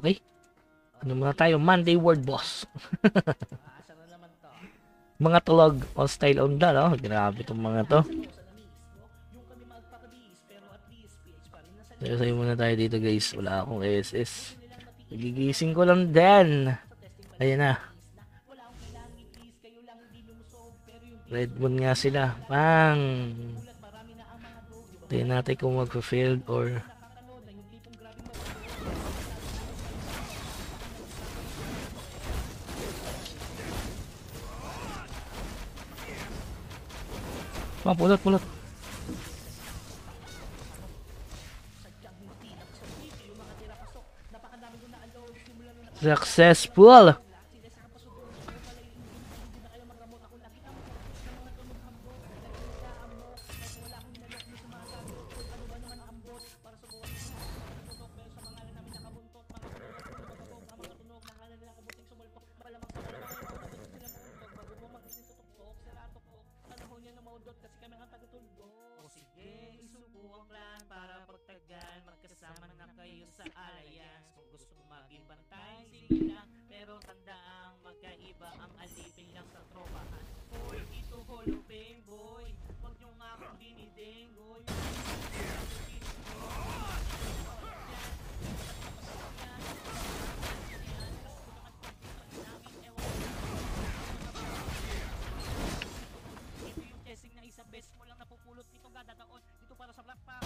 Okay. Ano muna tayo? Monday World Boss. Mga tulog on style on da, no? Grabe itong mga to. Sayo muna tayo dito guys. Wala akong SS. Nagigising ko lang din. Ayan na. Red Moon nga sila. Bang! Tingnan natin kung mag-failed or... pulot. Successful! Para pagtagal, magkasama na kayo sa alliance. Kung gusto mo maging bantay, sige lang. Pero tandaang magkaiba ang alipin lang sa tropahan. Hoy, ito holopeng boy, huwag nyo nga akong dinidenggoy. Ito yung chessing na isang beses mo lang napupulot dito gadataon. Dito para sa Black Pack.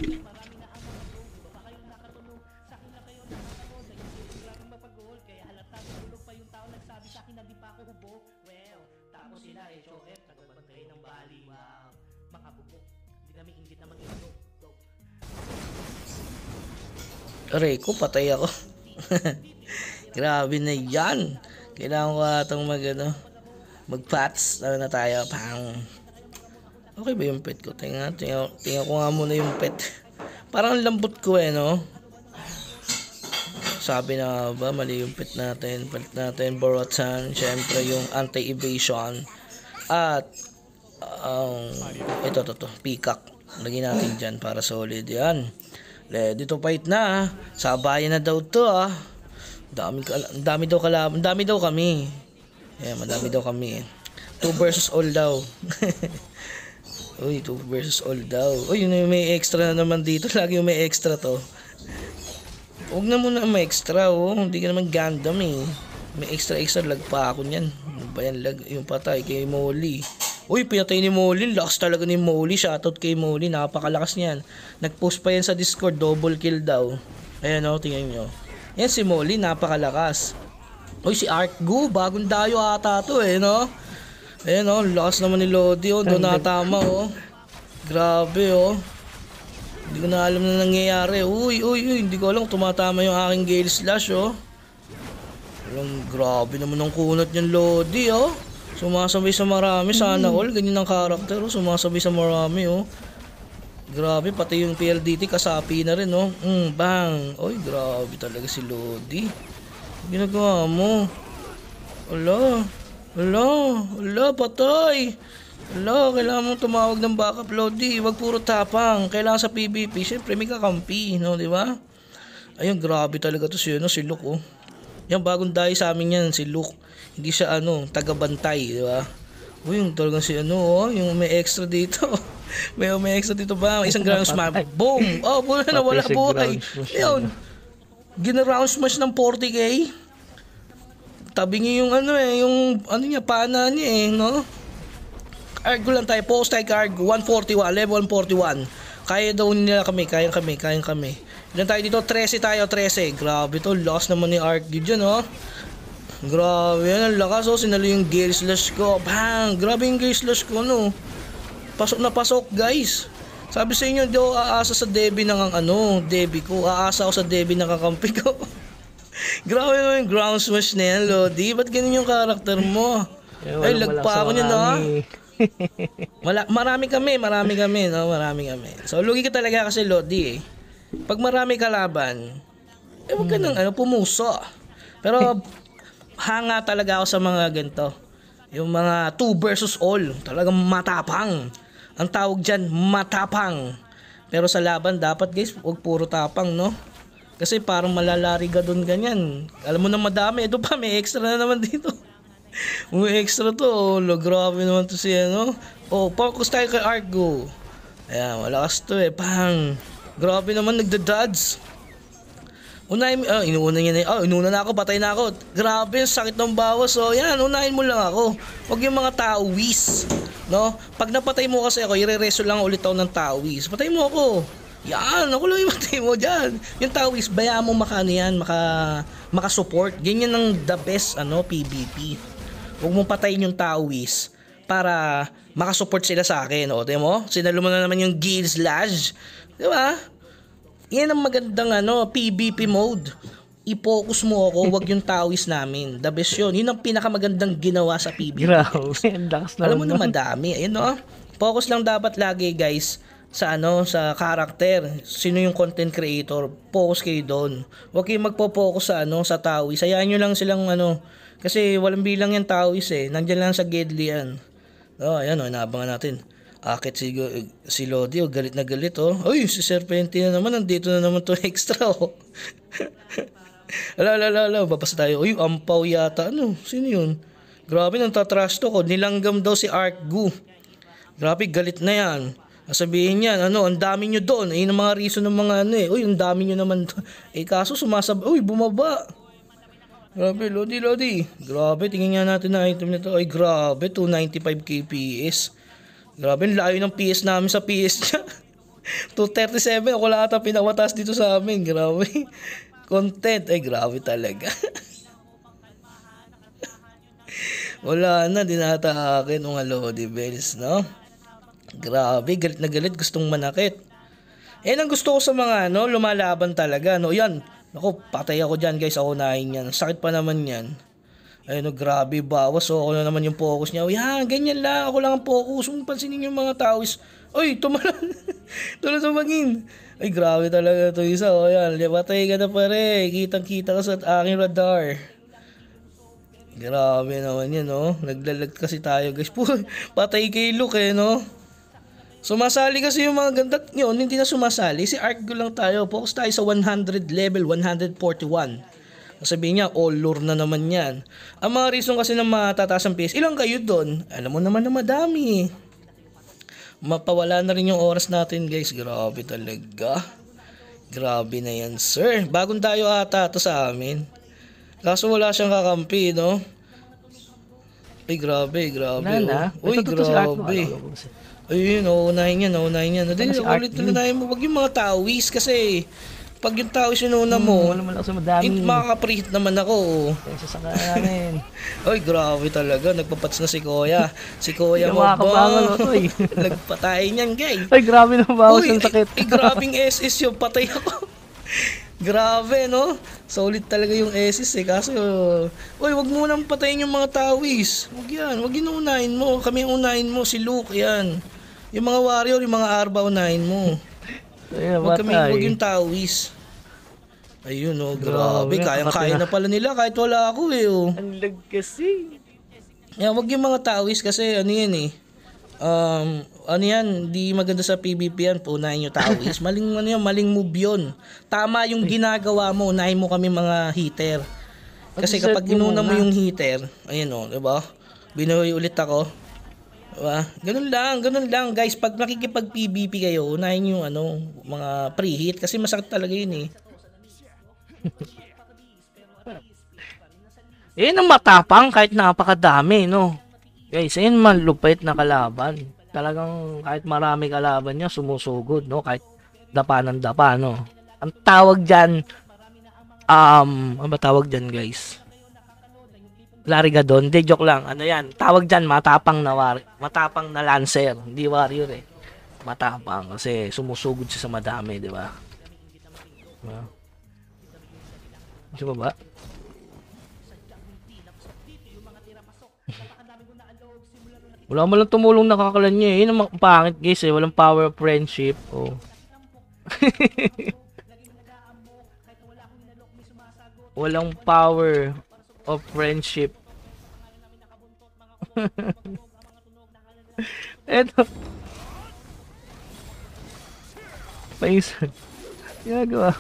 Marami na ang mga bro, di ba ba kayong nakatulog? Sa akin lang kayo nakatulog, dahil hindi grabing mapag-goal. Kaya halata tulog pa yung tao nagsabi sa akin na di pa ako hubog. Well, tapos sila HOF, nagbabantay ng bali. Wow, mga bubok, hindi namin ingit na mag-inog. Aray ko, patay ako. Grabe na yan. Kailangan ko atong mag-pats. Ano na tayo? Pang. Okay ba yung pet ko? Tingnan ko nga muna yung pet. Parang lambot ko no? Sabi na ba, mali yung pet natin. Pet natin, Borotan. Siyempre yung anti-evasion. At, ito, Peacock. Lagyan natin dyan para solid yan. Ready to fight na. Sabayan na daw to Dami daw kalaban. Dami daw kami. Madami daw kami. 2 versus all daw. Uy, 2 versus all daw. Uy, yun yung may extra na naman dito. Lagi yung may extra to. Huwag na muna may extra, Hindi ka naman Gundam, May extra lag pa ako niyan. Ano ba yan, lag? Yung patay kay Molly. Uy, pinatay ni Molly. Lakas talaga ni Molly. Shoutout kay Molly. Napakalakas niyan. Nag-post pa yan sa Discord. Double kill daw. Ayan, tingnan nyo. Yan si Molly. Napakalakas. Uy, si Artgu. Bagong dayo ata to, no? Ayan, lakas naman ni Lodi, doon natama, Grabe, Hindi ko na alam na nangyayari. Uy, hindi ko alam kung tumatama yung aking Gale Slash, Grabe naman ang kunat niyan, Lodi, Sumasabay sa marami, sana all. Ganyan ang karakter, Sumasabay sa marami, Grabe, pati yung PLDT kasapi na rin, Bang. Uy, grabe talaga si Lodi. Ginagawa mo. Ala, patay. Ala, kailangan mong tumawag ng backup, Lodi. Huwag puro tapang. Kailangan sa PvP. Siyempre, may kakampi, di ba? Ayun, grabe talaga to si Luke, Yan, bagong dahi sa amin yan, si Luke. Hindi siya, taga-bantay, di ba? Uy, yung talagang si yung may extra dito. may extra dito ba? Isang ground smash. Boom! Wala na, wala buhay. Ayun. Gina-round smash ng 40k. Tabi niya yung pana niya no? Argo lang tayo, post tag Argo, 141, level 141. Kaya daw nila kami, kayang kami. Ilan tayo dito? 13 tayo, 13. Grabe to, loss naman ni Argo dyan, Grabe yan, ang lakas, sinalo yung Gale Slash ko. Bang! Grabe yung Gale Slash ko, Pasok na pasok, guys. Sabi sa inyo, di ako aasa sa Debbie ng Debbie ko. Aasa ako sa Debbie ng kakampi ko. Grabe naman yung ground smash na yan, Lodi. Ba't ganun yung karakter mo? Ay, lagpa ako niya na. Marami kami, no? Marami kami. So, lugi ka talaga kasi, Lodi, eh. Pag marami kalaban, wag ka nang pumuso. Pero, hanga talaga ako sa mga ganito. Yung mga 2 versus all. Talagang matapang. Ang tawag dyan, matapang. Pero sa laban, dapat guys, wag puro tapang, no? Kasi parang malalari ka doon ganyan. Alam mo na madami. Ito pa, may extra na naman dito. May extra to. Grabe naman to siya, no? Focus tayo kay Argo. Ayan, malakas to eh. Pang. Grabe naman, nagda-dodge. Inuuna niya na. Inuuna na ako, patay na ako. Grabe, sakit ng bawas. So, yan, unahin mo lang ako. Huwag yung mga tawis. No? Pag napatay mo kasi ako, ire-reso lang ulit ako ng tawis. Patay mo ako. Yan, ako lang yung patay mo dyan. Yung tawis, bayaan mo maka-support. Ganyan ang the best, PvP. Huwag mong patayin yung tawis para makasupport sila sa akin. O, tiyan mo? Sinalo mo na naman yung Gale Slash. Di ba? Yan ang magandang PvP mode. I-focus mo ako, wag yung tawis namin. The best yun. Yun ang pinakamagandang ginawa sa PvP. Grabe, ang lakas na. Alam mo na madami. Ayun, no? Focus lang dapat lagi, guys, sa sa karakter. Sino yung content creator? Focus kayo doon. Huwag kayong magpo-focus sa tawis. Hayaan nyo lang silang kasi walang bilang yan tawis eh. Nandiyan lang sa Gedli yan. Ayan, inaabangan natin. Akit si Lodi, galit na galit, Ay, si Serpenti na naman, nandito na naman to extra, Ala, babasa tayo. Uy, ampaw yata. Sino yun? Grabe, nang tatrash to ko. Nilanggam daw si Argo. Grabe, galit na yan. Sabihin niyan, ang dami nyo doon. Ayun ang mga reason ng mga Uy, ang dami nyo naman. Kaso uy, bumaba. Grabe, Lodi. Grabe, tingin nga natin na item nito. Ay, grabe, 295 kps. Grabe, layo ng PS namin sa PS niya. 237, ako lang ata pinakmataas dito sa amin. Grabe. Content, ay grabe talaga. Wala na, dinata akin mga Lodi Bells, no? Grabe, galit na galit, gustong manakit. Ang gusto ko sa mga lumalaban talaga, Yan. Ako, patay ako dyan, guys. Ako nahin yan. Sakit pa naman yan. Ayun, grabe, bawas. So, ako na naman yung focus niya. Yan, ganyan lang. Ako lang ang focus. Pansinin yung mga tawis. Uy, tumalon. Tumagin. Ay, grabe talaga ito isa. Yan, patay ka na pare. Kitang-kita ka sa aking radar. Grabe naman yan, Naglalag kasi tayo, guys. Patay kay Luke, Sumasali kasi yung mga ganda yun, hindi na sumasali. Si Argo lang tayo. Focus tayo sa 100 level, 141. Sabihin niya, all lore na naman yan. Ang mga reason kasi na matataas ang PS, ilang kayo doon? Alam mo naman na madami. Mapawala na rin yung oras natin, guys. Grabe talaga. Grabe na yan, sir. Bagong tayo ata ito sa amin. Kaso wala siyang kakampi, Ay, grabe. Uy, grabe. Ayun, nauunahin yan. Ulit mo. Wag yung mga tawis kasi pag yung tawis yung una mo, makaka-preheat naman ako. Sasaka namin. Ay, grabe talaga. Nagpapats na si Kuya. Si Kuya mo nagpatay niyan, guys. Ay, grabe na bawas ang sakit. Ay, grabing SS yung patay ako. Grabe, Solid talaga yung SS eh. Kaso, wag mo nang patayin yung mga tawis. Wag yan. Wag yun unahin mo. Kami unahin mo. Si Luke, yan. Yung mga warrior, yung mga arba unahin mo. Wag yung tawis. Ayun, grabe. Kaya na pala nila kahit wala ako eh. Ang lag kasi. Yan, wag yung mga tawis kasi yan eh. Hindi maganda sa PvP yan. Unahin yung tawis. Maling move yun. Tama yung ginagawa mo. Unahin mo kami mga hitter. Kasi kapag inuna mo yung hitter, ayun diba? Binuhay ulit ako. Diba? Ganun lang guys. Pag nakikipag-PvP kayo, unahin yung mga pre-hit. Kasi masakit talaga yun eh. Ang matapang kahit napakadami, Guys, ayun man lupit na kalaban. Talagang kahit marami kalaban niya, sumusugod, Kahit dapa ng dapa, Ang tawag dyan, ano ba tawag dyan, guys? Larigadon, joke lang. Tawag dyan, matapang na lancer, hindi warrior eh. matapang kasi sumusugod siya sa madami, di ba? Diba? Di ba ba? Wala mo lang tumulong nakakalan niya eh. Yun ang pangit guys eh. Walang power of friendship. Oh. Walang power of friendship. Eto. Paisan. Ginagawa.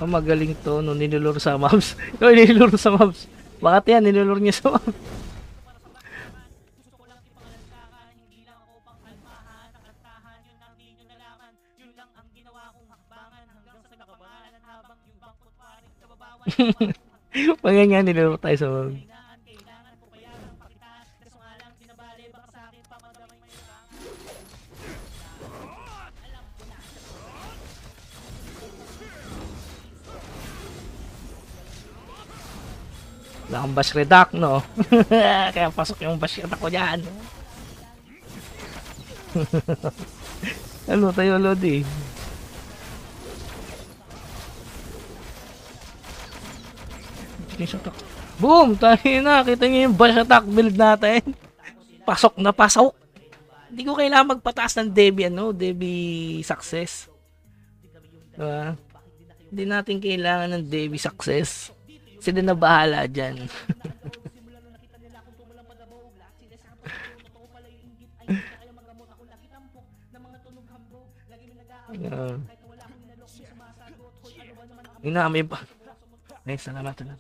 Oh, magaling to, no, nilulur sa mobs. No, nilulur sa mobs. Bakit yan, nilulur niya sa mobs. Pag ganyan, nilulur tayo sa mobs. Wala kang bash reduct, no? Kaya pasok yung bash reduct ko dyan. Ano tayo, Lodi? Boom! Tayo na. Kita niyo yung bash attack build natin. Pasok na pasok. Hindi ko kailangan magpataas ng Debbie, Debbie success. Diba? Hindi natin kailangan ng Debbie success. Sila na bahala dyan. Inami pa. Ay, salamat na.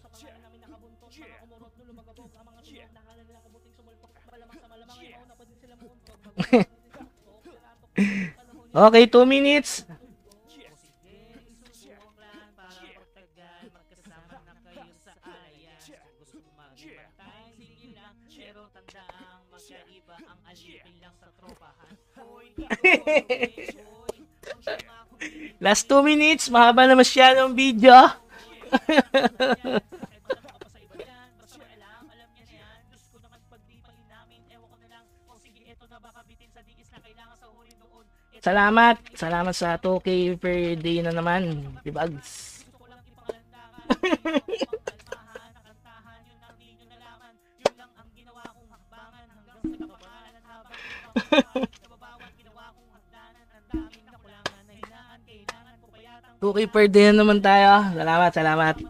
Okay, 2 minutes. Last 2 minutes, mahaba na masyadong video. Salamat sa 2K per day na naman, Dibags. Okay, per day na naman tayo. Salamat.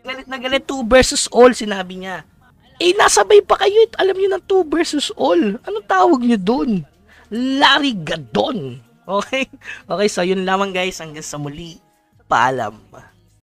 Galit na galit, 2 versus all, sinabi niya. Eh, nasabay pa kayo. Alam niyo ng 2 versus all. Anong tawag niyo dun? Larigadon. Okay? Okay, so yun lamang guys. Hanggang sa muli. Paalam.